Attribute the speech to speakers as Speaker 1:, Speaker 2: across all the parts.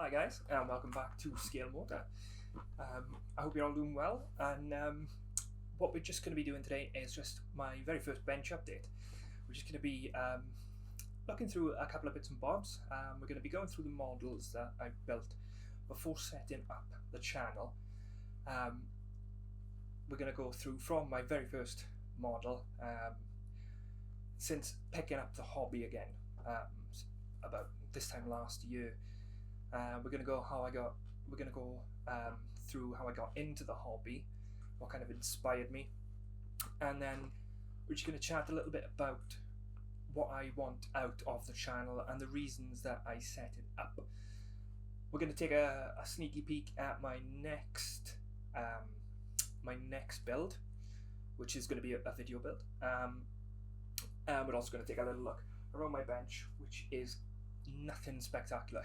Speaker 1: Hi guys, and welcome back to Scale Motor. I hope you're all doing well, and what we're just going to be doing today is just my very first bench update. We're just going to be looking through a couple of bits and bobs. We're going to be going through the models that I've built before setting up the channel. We're going to go through from my very first model since picking up the hobby again about this time last year. We're going to go through how I got into the hobby, what kind of inspired me, and then we're just going to chat a little bit about what I want out of the channel and the reasons that I set it up. We're going to take a sneaky peek at my next build, which is going to be a video build. And we're also going to take a little look around my bench, which is nothing spectacular.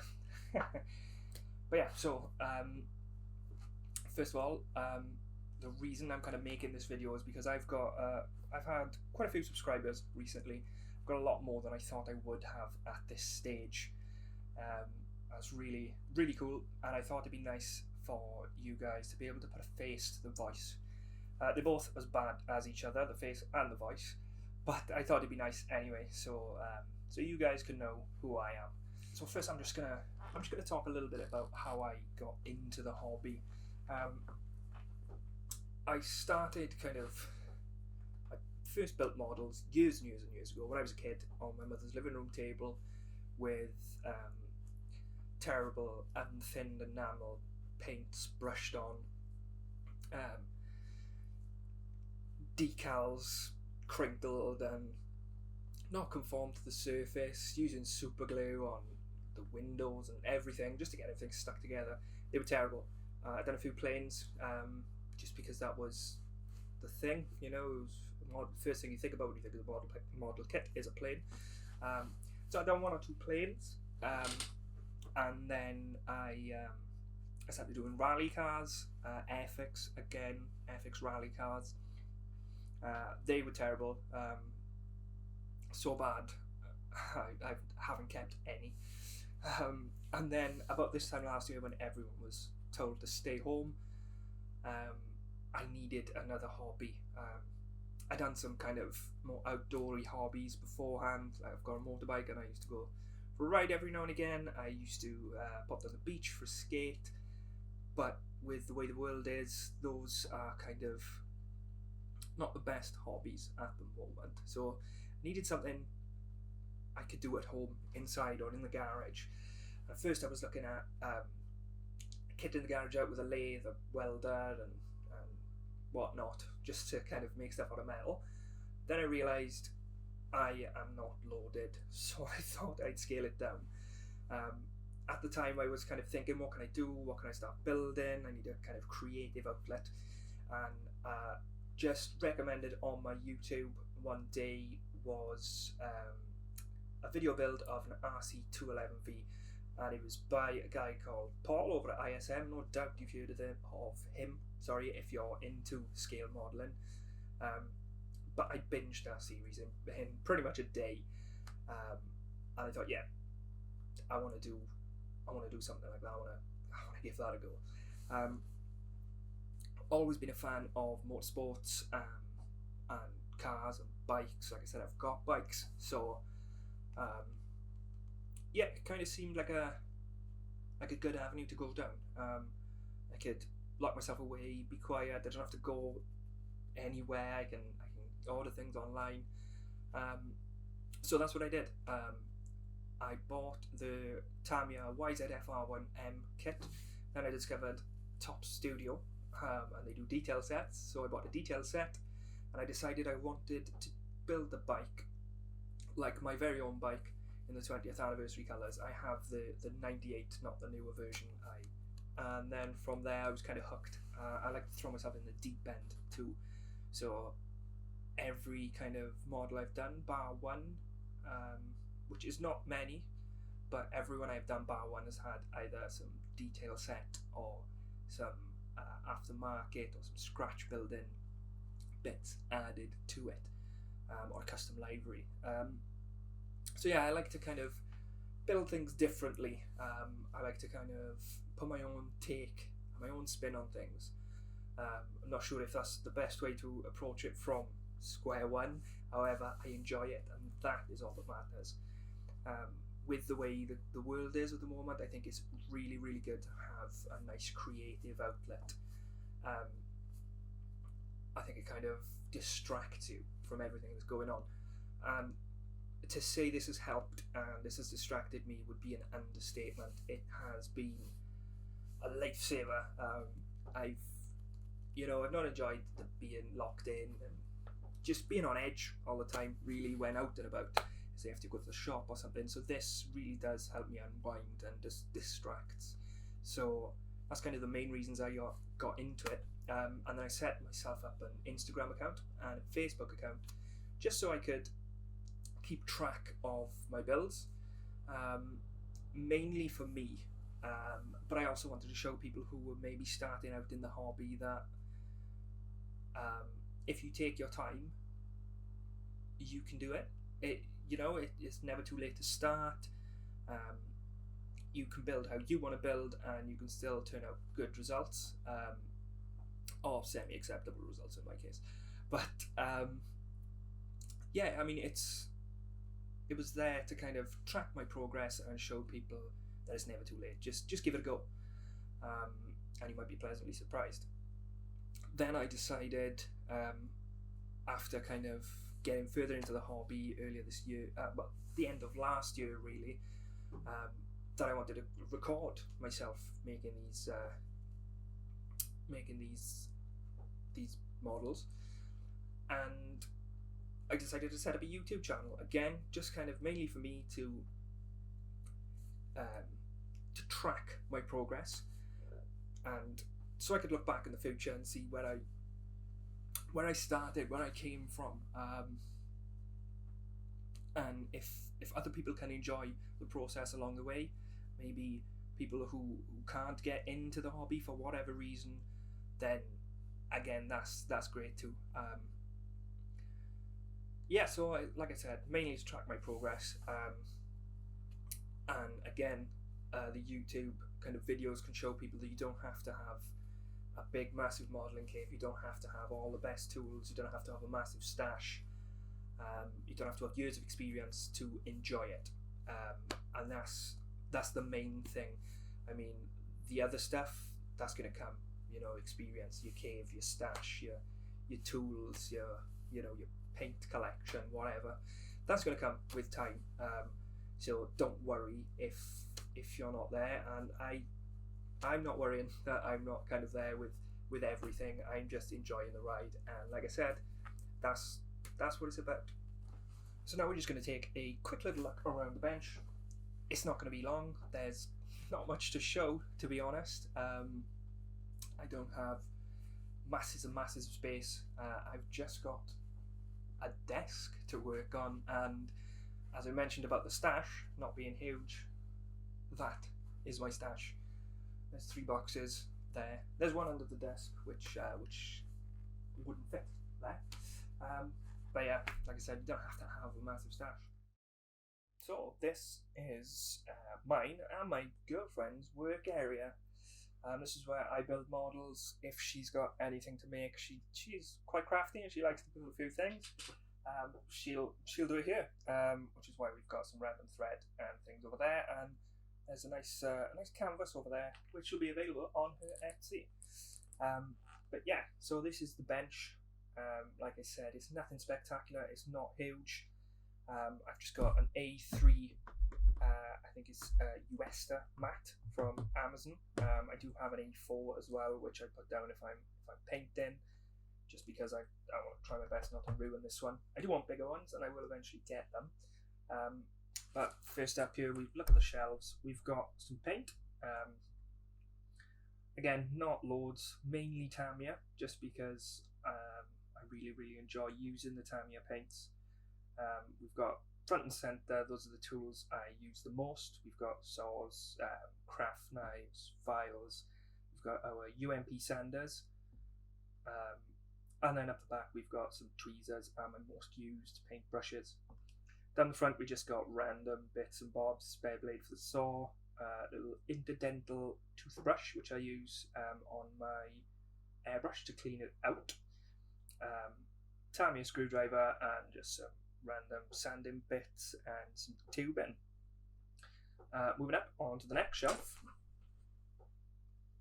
Speaker 1: But yeah, so first of all, the reason I'm kind of making this video is because I've had quite a few subscribers recently. I've got a lot more than I thought I would have at this stage. That's really cool, and I thought it'd be nice for you guys to be able to put a face to the voice. They're both as bad as each other, the face and the voice, but I thought it'd be nice anyway, so you guys can know who I am. So first, I'm just gonna talk a little bit about how I got into the hobby. I started I first built models years and years ago when I was a kid on my mother's living room table with terrible unthinned enamel paints brushed on, decals crinkled and not conformed to the surface, using super glue on the windows and everything just to get everything stuck together. They were terrible. I'd done a few planes just because that was the thing, you know. It was the first thing you think about when you think of the model kit is a plane. So I'd done one or two planes, and then I started doing rally cars, Airfix again, Airfix rally cars. They were terrible, so bad I haven't kept any. And then about this time last year, when everyone was told to stay home, I needed another hobby. I'd done some kind of more outdoory hobbies beforehand. I've got a motorbike and I used to go for a ride every now and again. I used to pop to the beach for a skate, but with the way the world is, those are kind of not the best hobbies at the moment. So I needed something I could do at home, inside or in the garage. At first I was looking at kitting the garage out with a lathe, a welder and whatnot, just to kind of make stuff out of metal. Then I realised I am not loaded, so I thought I'd scale it down. At the time I was kind of thinking, what can I do, what can I start building? I need a kind of creative outlet, and just recommended on my YouTube one day was a video build of an RC211V, and it was by a guy called Paul over at ISM. No doubt you've heard of him. Sorry if you're into scale modelling. But I binged that series in pretty much a day, and I thought, yeah, I want to do something like that. I want to give that a go. Always been a fan of motorsports and cars and bikes. Like I said, I've got bikes, so yeah, it kind of seemed like a good avenue to go down. I could lock myself away, be quiet. I don't have to go anywhere. I can order things online. So that's what I did. I bought the Tamiya YZF-R1M kit. Then I discovered Top Studio, and they do detail sets. So I bought a detail set, and I decided I wanted to build the bike like my very own bike in the 20th anniversary colours. I have the 98, not the newer version. And then from there I was kind of hooked. I like to throw myself in the deep end too. So every kind of model I've done, bar one, which is not many, but everyone I've done bar one has had either some detail set or some aftermarket or some scratch building bits added to it, or a custom library. So yeah, I like to kind of build things differently. I like to kind of put my own take, my own spin on things. I'm not sure if that's the best way to approach it from square one. However, I enjoy it, and that is all that matters. With the way the world is at the moment, I think it's really, really good to have a nice creative outlet. I think it kind of distracts you from everything that's going on. To say this has helped and this has distracted me would be an understatement. It has been a lifesaver. I've not enjoyed being locked in and just being on edge all the time, really, when out and about. Say I have to go to the shop or something. So this really does help me unwind and just distracts. So that's kind of the main reasons I got into it. And then I set myself up an Instagram account and a Facebook account just so I could keep track of my builds, mainly for me, but I also wanted to show people who were maybe starting out in the hobby that if you take your time, you can do it. It's never too late to start. You can build how you want to build, and you can still turn out good results, or semi-acceptable results in my case. But it was there to kind of track my progress and show people that it's never too late. Just give it a go, and you might be pleasantly surprised. Then I decided, after kind of getting further into the hobby earlier this year, the end of last year really, that I wanted to record myself making these models, and I decided to set up a YouTube channel again, just kind of mainly for me to track my progress, and so I could look back in the future and see where I started, where I came from, and if other people can enjoy the process along the way, maybe people who can't get into the hobby for whatever reason, then again that's great too. So like I said, mainly to track my progress, and again, the YouTube kind of videos can show people that you don't have to have a big massive modelling kit, you don't have to have all the best tools, you don't have to have a massive stash, you don't have to have years of experience to enjoy it, and that's the main thing. I mean, the other stuff, that's going to come, experience, your cave, your stash, your tools, your paint collection, whatever, that's going to come with time. So don't worry if you're not there, and I'm not worrying that I'm not kind of there with everything. I'm just enjoying the ride, and like I said, that's what it's about. So now we're just going to take a quick little look around the bench. It's not going to be long. There's not much to show, to be honest. I don't have masses and masses of space. I've just got a desk to work on, and as I mentioned about the stash not being huge, that is my stash. There's 3 boxes there. There's one under the desk which wouldn't fit there. But yeah, like I said, you don't have to have a massive stash. So this is mine and my girlfriend's work area. This is where I build models. If she's got anything to make, she's quite crafty and she likes to build a few things. She'll do it here, which is why we've got some random thread and things over there, and there's a nice canvas over there which will be available on her Etsy. But yeah, so this is the bench. Like I said, it's nothing spectacular, it's not huge. I've just got an A3, I think it's Uesta mat from Amazon. I do have an A4 as well, which I put down if I'm painting, just because I want to try my best not to ruin this one. I do want bigger ones, and I will eventually get them. But first up here, we look at the shelves. We've got some paint. Again, not loads, mainly Tamiya, just because I really enjoy using the Tamiya paints. We've got front and centre, those are the tools I use the most. We've got saws, craft knives, files. We've got our UMP sanders, and then up the back we've got some tweezers and my most used paint brushes. Down the front we just got random bits and bobs, spare blade for the saw, little interdental toothbrush which I use on my airbrush to clean it out, Tamiya screwdriver, and just some random sanding bits and some tubing. Moving up onto the next shelf,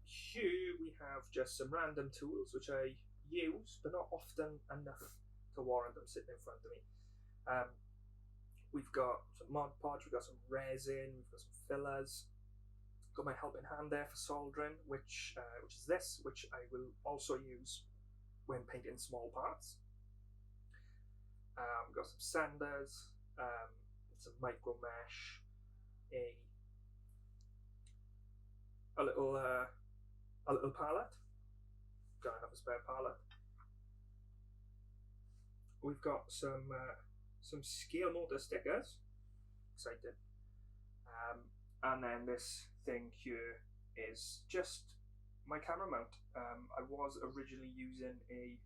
Speaker 1: here we have just some random tools which I use but not often enough to warrant them sitting in front of me. We've got some Mod Podge, we've got some resin, we've got some fillers. Got my helping hand there for soldering, which is this, which I will also use when painting small parts. We've got some sanders, some micro mesh, a little palette. Gotta have a spare palette. We've got some scale motor stickers. Excited. And then this thing here is just my camera mount. I was originally using a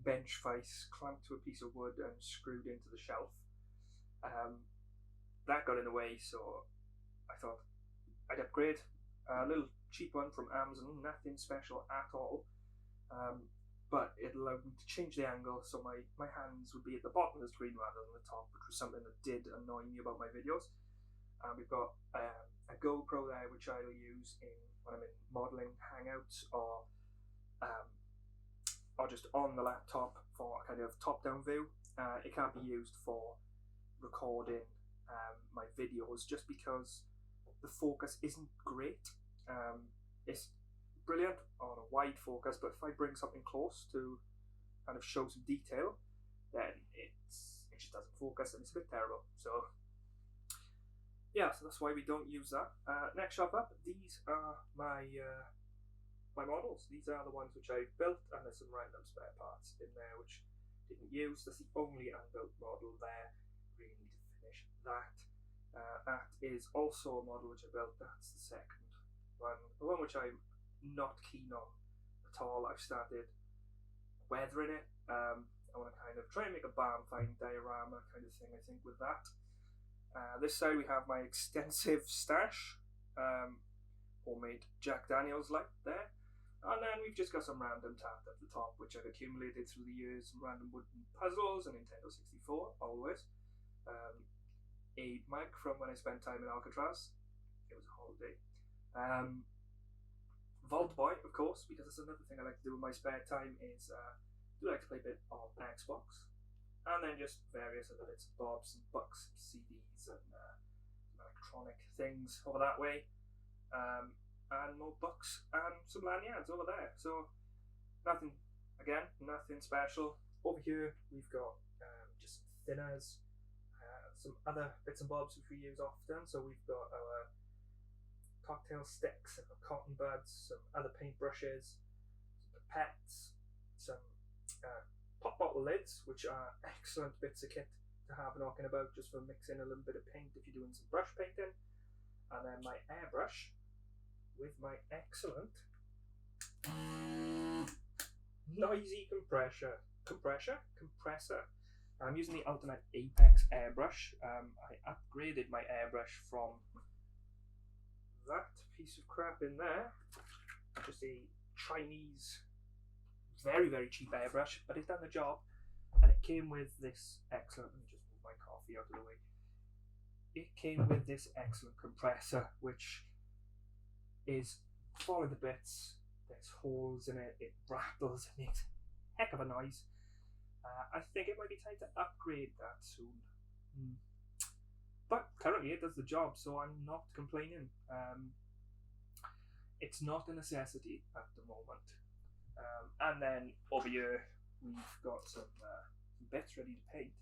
Speaker 1: bench vise clamped to a piece of wood and screwed into the shelf. That got in the way, so I thought I'd upgrade. A little cheap one from Amazon, nothing special at all, but it allowed me to change the angle so my hands would be at the bottom of the screen rather than the top, which was something that did annoy me about my videos. We've got a GoPro there, which I'll use when I'm in modelling hangouts or just on the laptop for a kind of top-down view. It can't be used for recording my videos just because the focus isn't great. It's brilliant on a wide focus, but if I bring something close to kind of show some detail, then it just doesn't focus and it's a bit terrible. So yeah, so that's why we don't use that. Next shop up, these are my models. These are the ones which I built, and there's some random spare parts in there which didn't use. That's the only unbuilt model there. Really need to finish that. That is also a model which I built. That's the second one. The one which I'm not keen on at all. I've started weathering it. I want to kind of try and make a barn find diorama kind of thing, I think, with that. This side we have my extensive stash, homemade Jack Daniels light there, and then we've just got some random tat at the top which I've accumulated through the years, some random wooden puzzles, a Nintendo 64 always, a mug from when I spent time in Alcatraz, it was a holiday, Vault Boy of course, because that's another thing I like to do in my spare time is I do like to play a bit of Xbox. And then just various other bits and bobs, some books, some CDs, and some electronic things over that way. And more books and some lanyards over there. So nothing special. Over here we've got just some thinners, some other bits and bobs which we use often. So we've got our cocktail sticks, and our cotton buds, some other paintbrushes, some pipettes, some pop bottle lids, which are excellent bits of kit to have knocking about just for mixing a little bit of paint if you're doing some brush painting. And then my airbrush with my excellent noisy compressor. I'm using the Ultimate Apex airbrush. I upgraded my airbrush from that piece of crap in there, just a Chinese very, very cheap airbrush, but it's done the job, and it came with this excellent, let me just move my coffee out of the way, it came with this excellent compressor which is falling to bits, there's holes in it, it rattles, it makes a heck of a noise. I think it might be time to upgrade that soon, but currently it does the job, so I'm not complaining. It's not a necessity at the moment. And then over here we've got some bits ready to paint,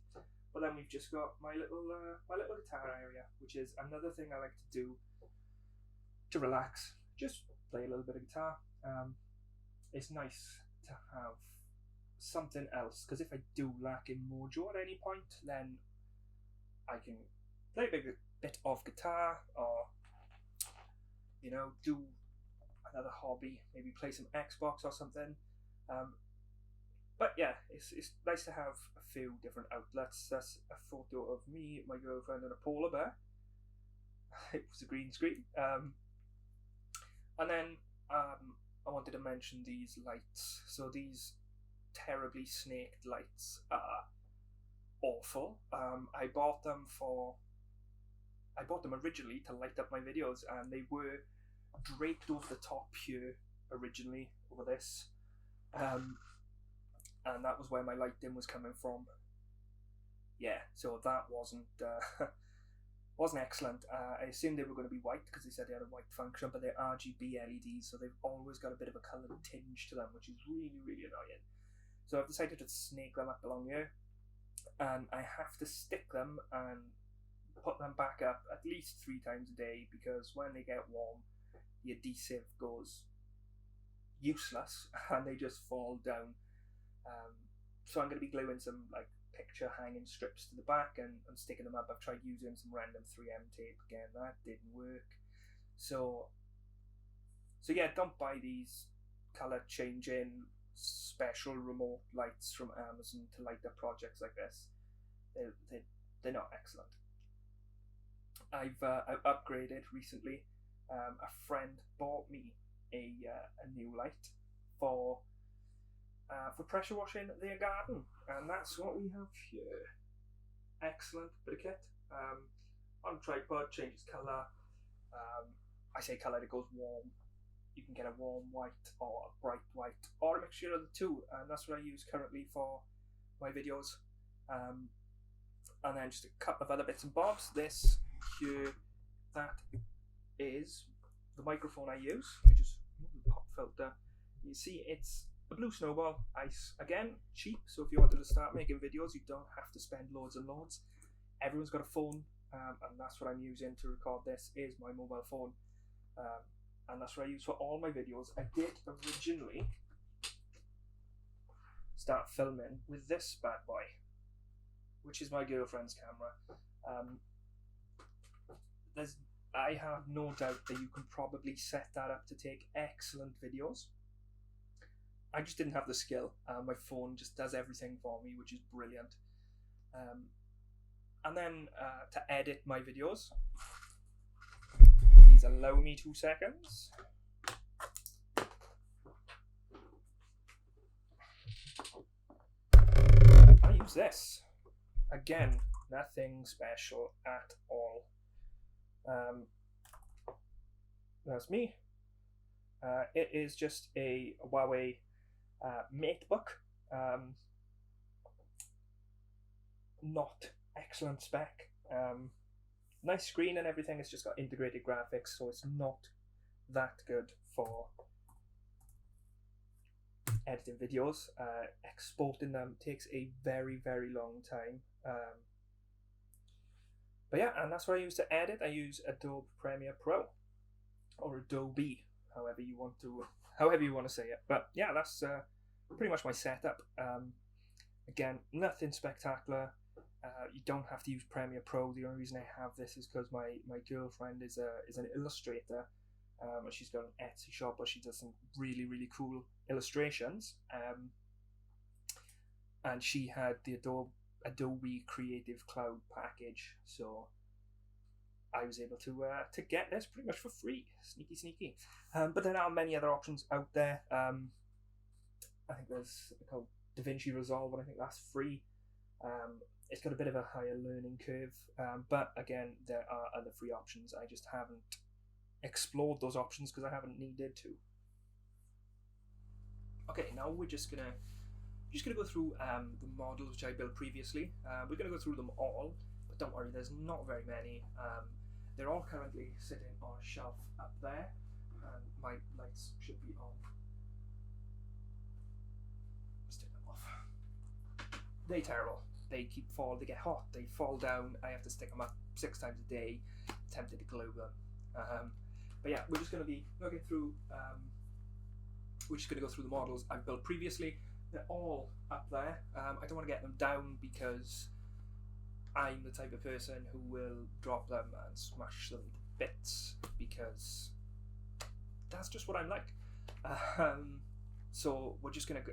Speaker 1: but then we've just got my little guitar area, which is another thing I like to do to relax, just play a little bit of guitar. It's nice to have something else, because if I do lack in mojo at any point, then I can play a bit of guitar, or do another hobby, maybe play some Xbox or something. But yeah, it's nice to have a few different outlets. That's a photo of me, my girlfriend, and a polar bear. It was a green screen. And then I wanted to mention these lights. So these terribly snaked lights are awful. I bought them originally to light up my videos, and they were draped over the top here originally over this, and that was where my lighting was coming from. Yeah, so that wasn't wasn't excellent. I assumed they were going to be white because they said they had a white function, but they're RGB LEDs, so they've always got a bit of a coloured tinge to them, which is really, really annoying. So I've decided to snake them up along here, and I have to stick them and put them back up at least 3 times a day, because when they get warm, the adhesive goes useless and they just fall down. So I'm going to be gluing some like picture hanging strips to the back and sticking them up. I've tried using some random 3M tape again, that didn't work. So yeah, don't buy these colour changing special remote lights from Amazon to light up projects like this. They're not excellent. I've upgraded recently. A friend bought me a new light for pressure washing their garden, and that's what we have here. Excellent bit of kit. On a tripod, changes colour. I say colour, it goes warm. You can get a warm white or a bright white or a mixture of the two, and that's what I use currently for my videos. And then just a couple of other bits and bobs. This here, that is the microphone I use. Let me just move the pop filter. You see it's a Blue Snowball Ice. Again, cheap, so if you wanted to start making videos, you don't have to spend loads and loads. Everyone's got a phone, and that's what I'm using to record this, is my mobile phone. And that's what I use for all my videos. I did originally start filming with this bad boy, which is my girlfriend's camera. I have no doubt that you can probably set that up to take excellent videos. I just didn't have the skill. My phone just does everything for me, which is brilliant. And then to edit my videos, please allow me 2 seconds. I use this. Again, nothing special at all. That's me. It is just a Huawei MateBook. Not excellent spec. Nice screen and everything. It's just got integrated graphics, so it's not that good for editing videos. Exporting them takes a very, very long time. But yeah, and that's what I use to edit. I use Adobe Premiere Pro, or Adobe, however you want to say it. But yeah, that's pretty much my setup. Again, nothing spectacular. You don't have to use Premiere Pro. The only reason I have this is because my girlfriend is an illustrator. And she's got an Etsy shop where she does some really, really cool illustrations. And she had the Adobe Creative Cloud package, so I was able to get this pretty much for free. Sneaky. But there are many other options out there. I think there's called DaVinci Resolve, and I think that's free. It's got a bit of a higher learning curve, but again, there are other free options. I just haven't explored those options because I haven't needed to. Okay, now we're just gonna go through the models which I built previously. We're gonna go through them all, but don't worry, there's not very many. They're all currently sitting on a shelf up there, and my lights should be on. Let's take them off. They're terrible. They they get hot, they fall down. I have to stick them up 6 times a day, tempted to glue them. But yeah, we're just going to be looking through. We're just going to go through the models I've built previously. They're all up there. I don't want to get them down because I'm the type of person who will drop them and smash them to bits, because that's just what I'm like. So we're just going to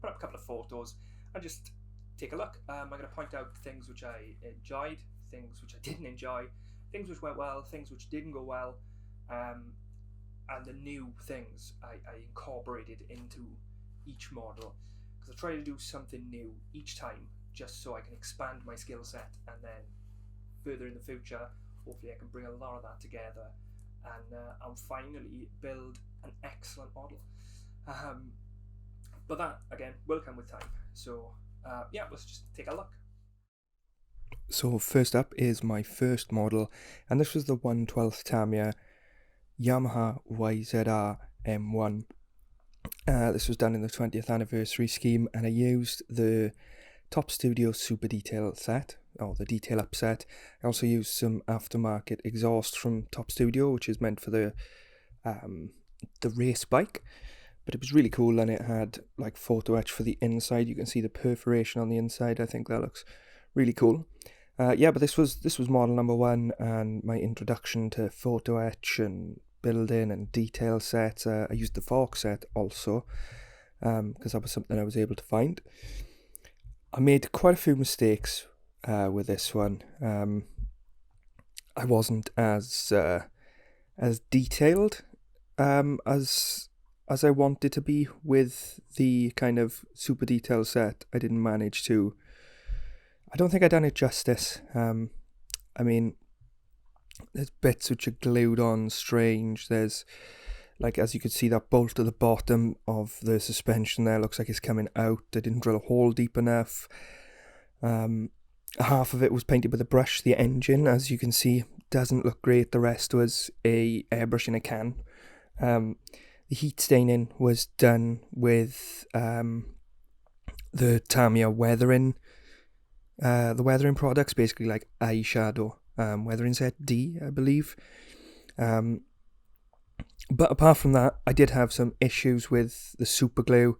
Speaker 1: put up a couple of photos and just take a look. I'm going to point out things which I enjoyed, things which I didn't enjoy, things which went well, things which didn't go well, and the new things I incorporated into each model, because I try to do something new each time, just so I can expand my skill set, and then further in the future hopefully I can bring a lot of that together and finally build an excellent model. But that again will come with time, so yeah, let's just take a look.
Speaker 2: So first up is my first model, and this was the 1/12 Tamiya Yamaha YZR M1. This was done in the 20th anniversary scheme, and I used the Top Studio Super Detail set, or the Detail Up set. I also used some aftermarket exhaust from Top Studio, which is meant for the race bike. But it was really cool, and it had like photo etch for the inside. You can see the perforation on the inside. I think that looks really cool. Yeah, but this was model number 1, and my introduction to photo etch and building and detail sets. I used the fork set also, because that was something I was able to find. I made quite a few mistakes with this one. I wasn't as detailed as I wanted to be with the kind of super detail set. I didn't manage to. I don't think I done it justice. I mean, there's bits which are glued on strange. There's, like, as you could see, that bolt at the bottom of the suspension there looks like it's coming out. I didn't drill a hole deep enough. Half of it was painted with a brush. The engine, as you can see, doesn't look great. The rest was a airbrush in a can. The heat staining was done with the Tamiya weathering. The weathering products, basically like eyeshadow, weathering set D, I believe. But apart from that, I did have some issues with the super glue,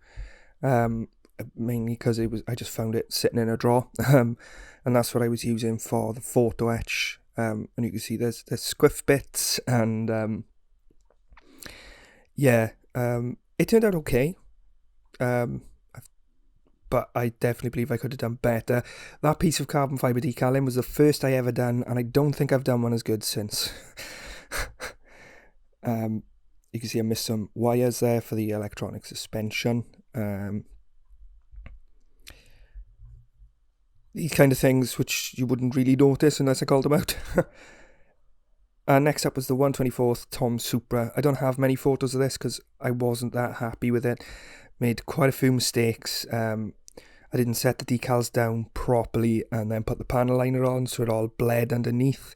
Speaker 2: mainly because I just found it sitting in a drawer, and that's what I was using for the photo etch. And you can see there's squiff bits, and yeah, it turned out okay. But I definitely believe I could have done better. That piece of carbon fibre decaling was the first I ever done, and I don't think I've done one as good since. You can see I missed some wires there for the electronic suspension. These kind of things which you wouldn't really notice unless I called them out. Next up was the 1/24 Tom Supra. I don't have many photos of this because I wasn't that happy with it. Made quite a few mistakes. I didn't set the decals down properly and then put the panel liner on, so it all bled underneath.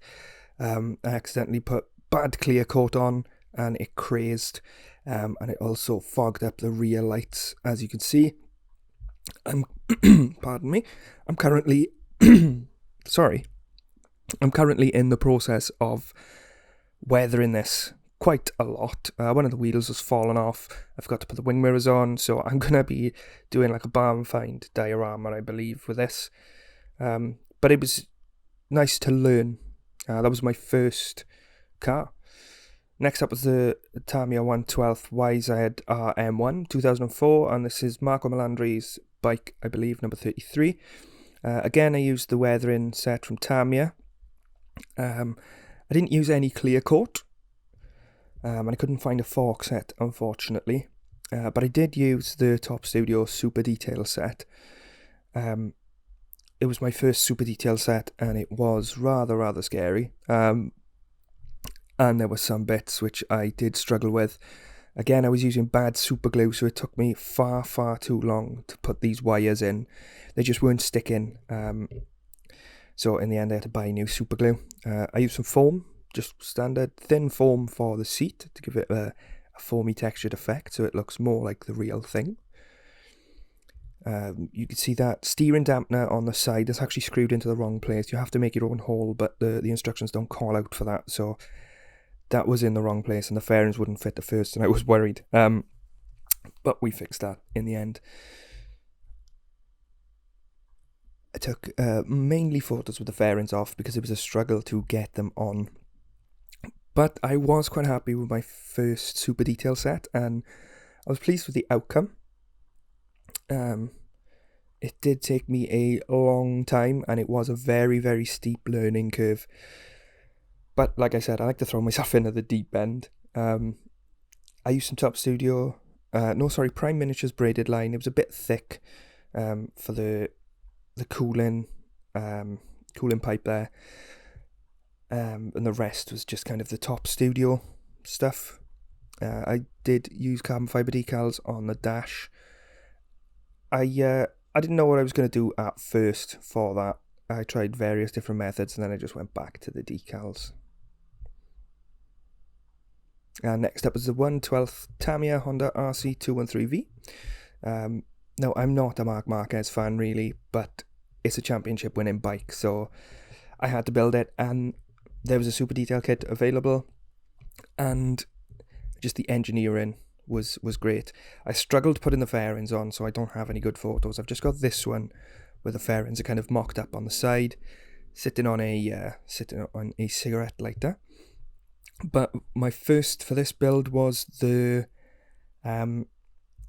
Speaker 2: I accidentally put bad clear coat on and it crazed, and it also fogged up the rear lights, as you can see. Pardon me. I'm currently I'm currently in the process of weathering this quite a lot. One of the wheels has fallen off. I've got to put the wing mirrors on, so I'm going to be doing like a barn find diorama, I believe, with this. But it was nice to learn. That was my first car. Next up was the Tamiya 1/12 YZR M1 2004, and this is Marco Melandri's bike, I believe, number 33. Again, I used the weathering set from Tamiya. I didn't use any clear coat. And I couldn't find a fork set, unfortunately. But I did use the Top Studio Super Detail set. It was my first Super Detail set, and it was rather scary. And there were some bits which I did struggle with. Again, I was using bad super glue, so it took me far too long to put these wires in. They just weren't sticking. So in the end, I had to buy new super glue. I used some foam. Just standard thin foam for the seat to give it a foamy textured effect, so it looks more like the real thing. You can see that steering dampener on the side is actually screwed into the wrong place. You have to make your own hole, but the instructions don't call out for that, so that was in the wrong place, and the fairings wouldn't fit at first, and I was worried. But we fixed that in the end. I took mainly photos with the fairings off because it was a struggle to get them on. But I was quite happy with my first super detail set, and I was pleased with the outcome. It did take me a long time, and it was a very, very steep learning curve. But like I said, I like to throw myself into the deep end. I used some Top Studio, Prime Miniatures braided line. It was a bit thick for the cooling pipe there. And the rest was just kind of the Top Studio stuff. I did use carbon fibre decals on the dash. I didn't know what I was going to do at first for that. I tried various different methods, and then I just went back to the decals. Next up is the 1/12 Tamiya Honda RC213V. Now, I'm not a Marc Marquez fan really, but it's a championship winning bike, so I had to build it, and there was a super detail kit available, and just the engineering was great. I struggled putting the fairings on, so I don't have any good photos. I've just got this one where the fairings are kind of mocked up on the side, sitting on a cigarette lighter. But my first for this build was the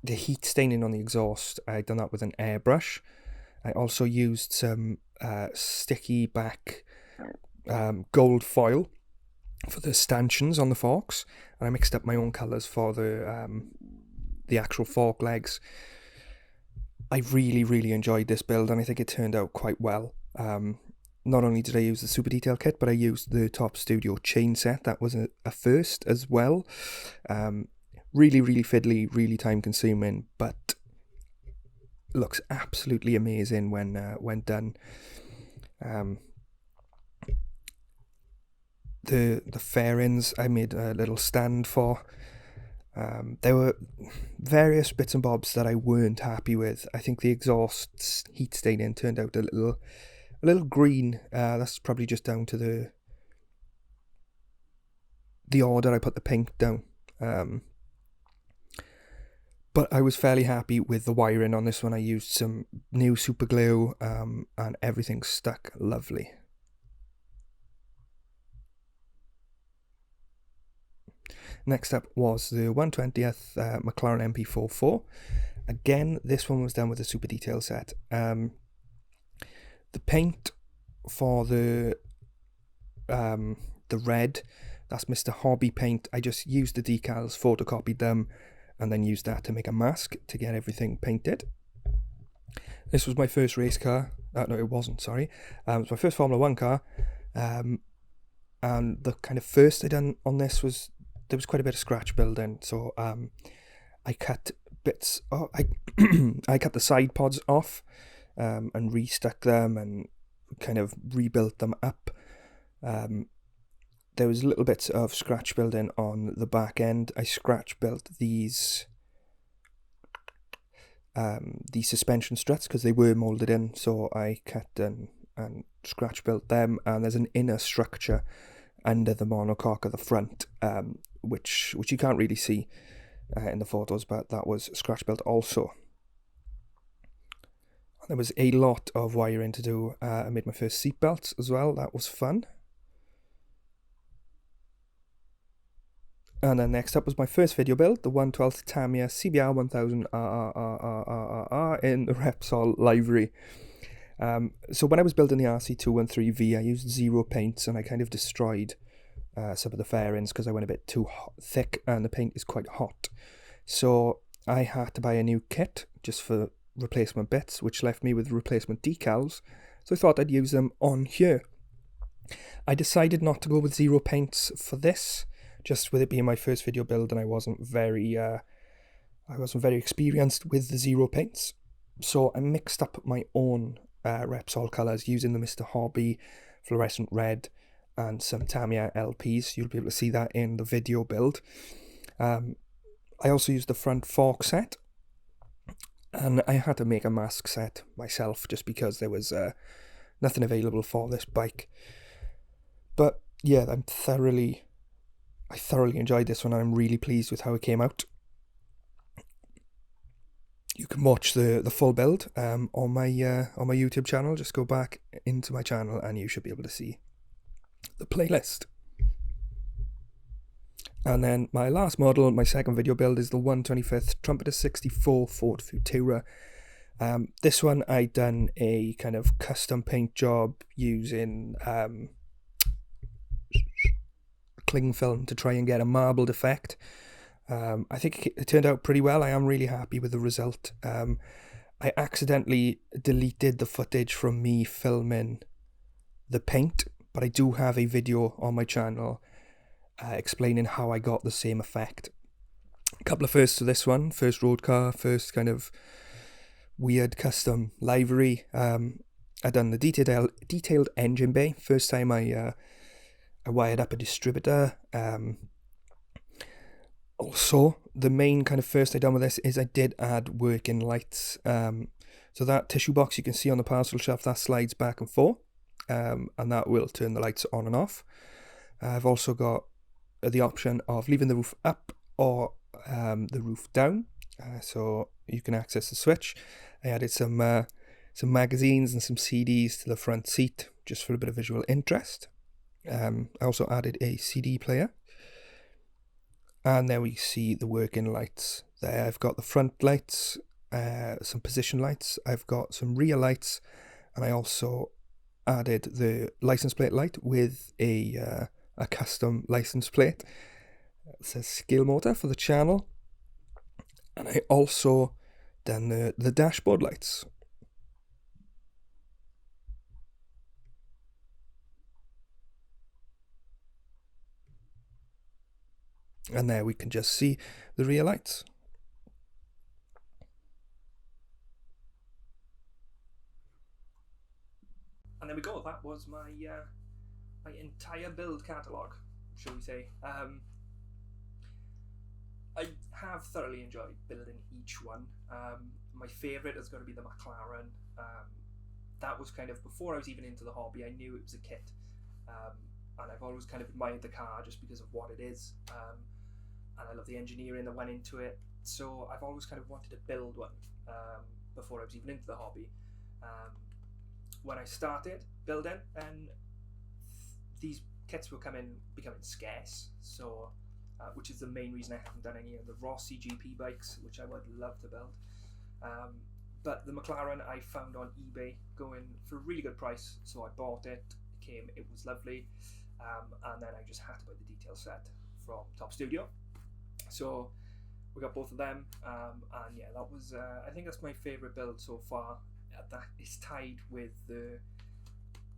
Speaker 2: heat staining on the exhaust. I'd done that with an airbrush. I also used some sticky back gold foil for the stanchions on the forks, and I mixed up my own colours for the actual fork legs. I really, really enjoyed this build, and I think it turned out quite well. Not only did I use the super detail kit, but I used the Top Studio chain set. That was a first as well. Really, really fiddly, really time consuming, but looks absolutely amazing when done. The fairings I made a little stand for. There were various bits and bobs that I weren't happy with. I think the exhaust heat staining turned out a little green. That's probably just down to the order I put the paint down. But I was fairly happy with the wiring on this one. I used some new super glue, and everything stuck lovely. Next up was the 1/20th McLaren MP44. Again, this one was done with a super detail set. The paint for the red, that's Mr. Hobby paint. I just used the decals, photocopied them, and then used that to make a mask to get everything painted. This was my first race car. No, it wasn't, sorry. It was my first Formula 1 car. And the kind of first I done on this was, there was quite a bit of scratch building, so I cut bits. I cut the side pods off and restuck them and kind of rebuilt them up. There was little bits of scratch building on the back end. I scratch built these suspension struts because they were moulded in, so I cut and scratch built them. And there's an inner structure under the monocoque at the front, which you can't really see in the photos, but that was scratch built also. There was a lot of wiring to do. I made my first seat belts as well. That was fun. And then next up was my first video build, the 1/12 Tamiya CBR 1000 RRRRRR in the Repsol livery. So when I was building the RC213V, I used zero paints, and I kind of destroyed some of the fairings because I went a bit too thick, and the paint is quite hot. So I had to buy a new kit just for replacement bits, which left me with replacement decals. So I thought I'd use them on here. I decided not to go with zero paints for this, just with it being my first video build, and I wasn't very experienced with the zero paints. So I mixed up my own Repsol colours using the Mr. Hobby fluorescent red and some Tamiya LPs. You'll be able to see that in the video build. I also used the front fork set, and I had to make a mask set myself just because there was nothing available for this bike. But yeah, I thoroughly enjoyed this one, and I'm really pleased with how it came out. You can watch the full build on my YouTube channel. Just go back into my channel and you should be able to see the playlist. And then my last model, my second video build, is the 125th Trumpeter 64 Ford Futura. This one I done a kind of custom paint job using cling film to try and get a marbled effect. I think it turned out pretty well. I am really happy with the result. I accidentally deleted the footage from me filming the paint, but I do have a video on my channel explaining how I got the same effect. A couple of firsts to this one. First road car, first kind of weird custom livery. I done the detailed engine bay. First time I wired up a distributor. Also, the main kind of first I done with this is I did add working lights. So that tissue box you can see on the parcel shelf, that slides back and forth, and that will turn the lights on and off. I've also got the option of leaving the roof up or the roof down, so you can access the switch. I added some magazines and some CDs to the front seat just for a bit of visual interest. I also added a CD player. And there we see the working lights. There I've got the front lights, some position lights, I've got some rear lights, and I also added the license plate light with a custom license plate. It says scale motor for the channel. And I also done the dashboard lights. And there we can just see the rear lights.
Speaker 1: And there we go. That was my my entire build catalogue, shall we say. I have thoroughly enjoyed building each one. My favourite is going to be the McLaren. That was kind of, before I was even into the hobby, I knew it was a kit. And I've always kind of admired the car just because of what it is. And I love the engineering that went into it. So I've always kind of wanted to build one before I was even into the hobby. When I started building, and these kits were becoming scarce, so which is the main reason I haven't done any of the Rossi GP bikes, which I would love to build. But the McLaren I found on eBay going for a really good price, so I bought it. It was lovely, and then I just had to buy the detail set from Top Studio. So we got both of them, and yeah, that was I think that's my favourite build so far. That is tied with the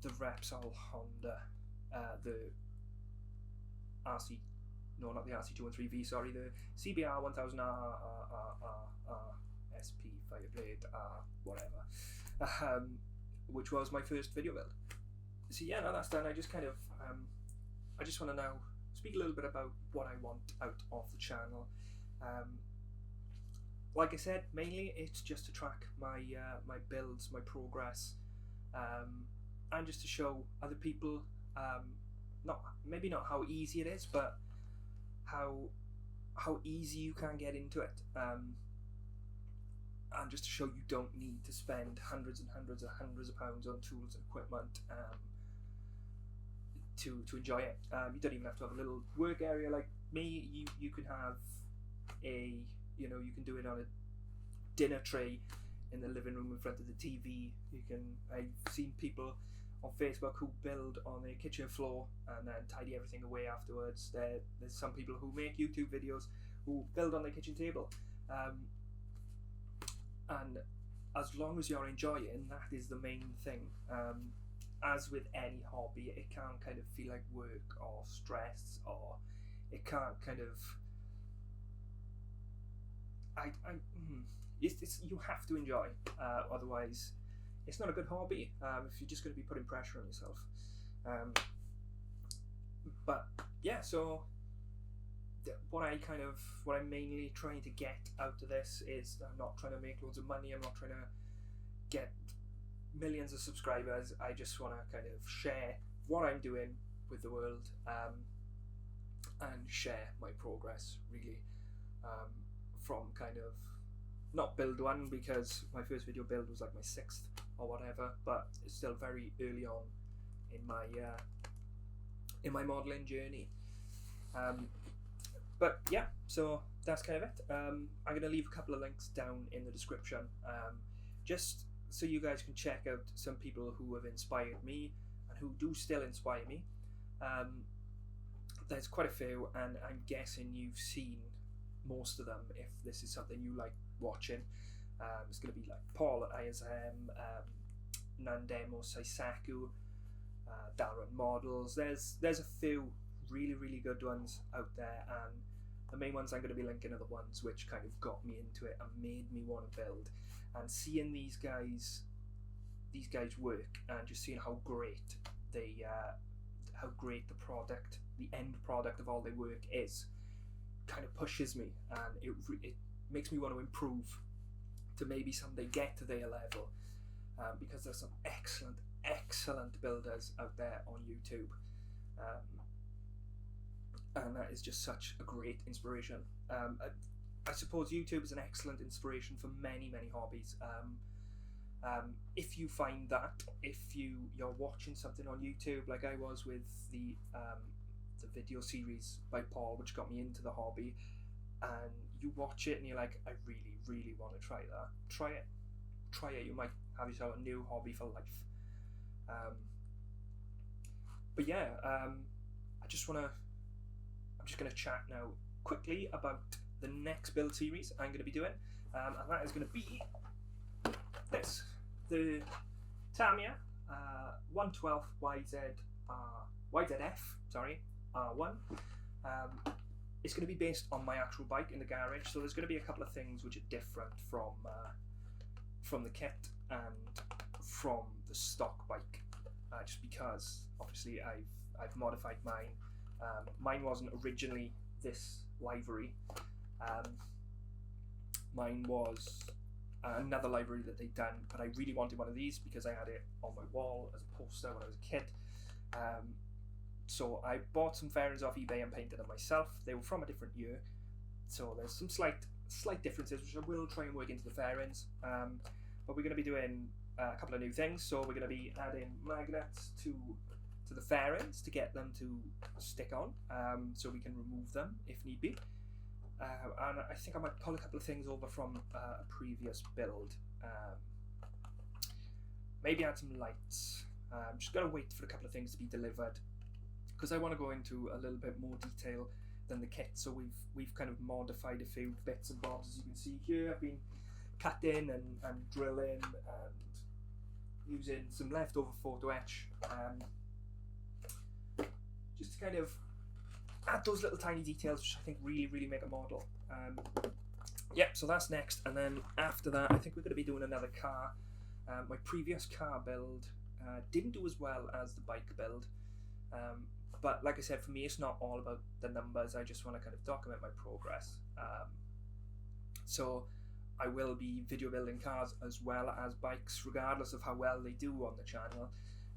Speaker 1: Repsol Honda, the RC, no, not the RC213V, sorry, the CBR 1000R SP Fireblade whatever, which was my first video build. So yeah, now that's done, I just kind of I just want to now speak a little bit about what I want out of the channel. Like I said, mainly it's just to track my my builds, my progress, and just to show other people, maybe not how easy it is, but how easy you can get into it, and just to show you don't need to spend hundreds and hundreds and hundreds of pounds on tools and equipment to enjoy it. You don't even have to have a little work area like me. You can have you can do it on a dinner tray in the living room in front of the TV. I've seen people on Facebook who build on their kitchen floor and then tidy everything away afterwards. There's some people who make YouTube videos who build on their kitchen table, and as long as you're enjoying, that is the main thing. As with any hobby, it can kind of feel like work or stress, or it can't kind of you have to enjoy, otherwise it's not a good hobby if you're just going to be putting pressure on yourself. But yeah, so what I'm mainly trying to get out of this is, I'm not trying to make loads of money, I'm not trying to get millions of subscribers. I just want to kind of share what I'm doing with the world, and share my progress, really, from kind of not build one, because my first video build was like my 6th or whatever, but it's still very early on in my modelling journey. But yeah, so that's kind of it. I'm going to leave a couple of links down in the description, just so you guys can check out some people who have inspired me and who do still inspire me. There's quite a few, and I'm guessing you've seen most of them if this is something you like watching. It's going to be like Paul at ISM, Nandemo Saisaku, Darren Models. There's a few really good ones out there, and the main ones I'm going to be linking are the ones which kind of got me into it and made me want to build. And seeing these guys work, and just seeing how great the product, the end product of all their work is, kind of pushes me, and it makes me want to improve to maybe someday get to their level, because there's some excellent builders out there on YouTube, and that is just such a great inspiration. I suppose YouTube is an excellent inspiration for many hobbies. If you find that, if you're watching something on YouTube, like I was with the video series by Paul, which got me into the hobby, and you watch it and you're like, I really want to try that. Try it. You might have yourself a new hobby for life. But yeah, I'm just gonna chat now quickly about the next build series I'm going to be doing, and that is going to be this, the Tamiya 112 YZF R1. It's going to be based on my actual bike in the garage, so there's going to be a couple of things which are different from the kit and from the stock bike, just because obviously I've modified mine. Mine wasn't originally this livery. Mine was another livery that they'd done, but I really wanted one of these because I had it on my wall as a poster when I was a kid. So I bought some fairings off eBay and painted them myself. They were from a different year, so there's some slight differences which I will try and work into the fairings. But we're going to be doing a couple of new things. So we're going to be adding magnets to the fairings to get them to stick on, so we can remove them if need be. And I think I might pull a couple of things over from a previous build. Maybe add some lights. I'm just going to wait for a couple of things to be delivered, because I want to go into a little bit more detail than the kit. So we've kind of modified a few bits and bobs, as you can see here. I've been cutting and drilling and using some leftover photo etch, just to kind of add those little tiny details which I think really make a model. Yep, so that's next, and then after that I think we're going to be doing another car. My previous car build didn't do as well as the bike build, but like I said, for me it's not all about the numbers. I just want to kind of document my progress. So I will be video building cars as well as bikes, regardless of how well they do on the channel.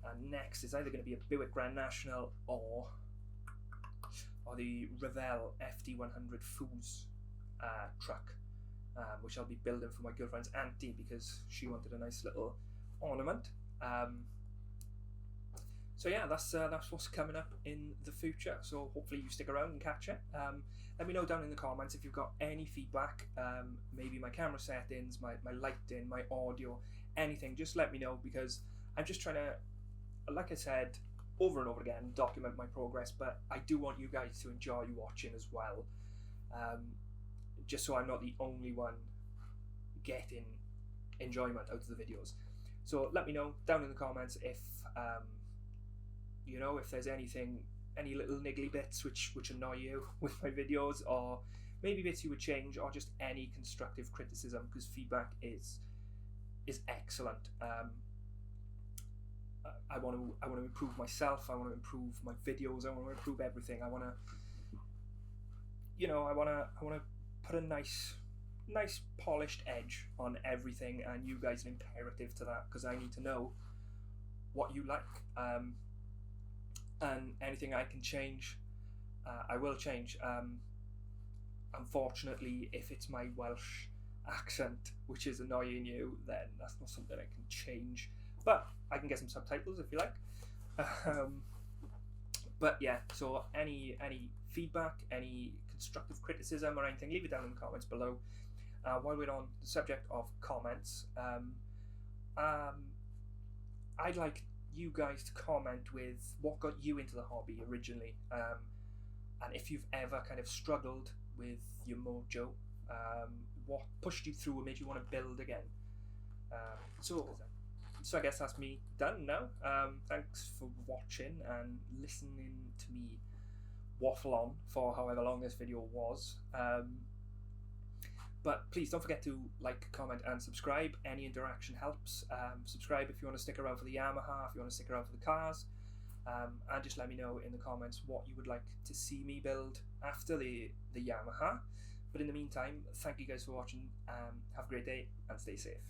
Speaker 1: And next is either going to be a Buick Grand National or the Revell FD100 Foos truck, which I'll be building for my girlfriend's auntie because she wanted a nice little ornament. So yeah, that's what's coming up in the future. So hopefully you stick around and catch it. Let me know down in the comments if you've got any feedback, maybe my camera settings, my lighting, my audio, anything. Just let me know, because I'm just trying to, like I said over and over again, document my progress, but I do want you guys to enjoy watching as well, just so I'm not the only one getting enjoyment out of the videos. So let me know down in the comments if you know, if there's anything, any little niggly bits which annoy you with my videos, or maybe bits you would change, or just any constructive criticism, because feedback is excellent. I want to improve myself. I want to improve my videos. I want to improve everything. I want to, you know, I want to put a nice polished edge on everything, and you guys are imperative to that, because I need to know what you like, and anything I can change, I will change. Unfortunately, if it's my Welsh accent which is annoying you, then that's not something I can change, but I can get some subtitles if you like. But yeah, so any feedback, any constructive criticism or anything, leave it down in the comments below. While we're on the subject of comments, I'd like you guys to comment with what got you into the hobby originally, and if you've ever kind of struggled with your mojo, what pushed you through and made you want to build again. So I guess that's me done now. Thanks for watching and listening to me waffle on for however long this video was. But please don't forget to like, comment and subscribe. Any interaction helps. Subscribe if you want to stick around for the Yamaha, if you want to stick around for the cars. And just let me know in the comments what you would like to see me build after the Yamaha. But in the meantime, thank you guys for watching. Have a great day and stay safe.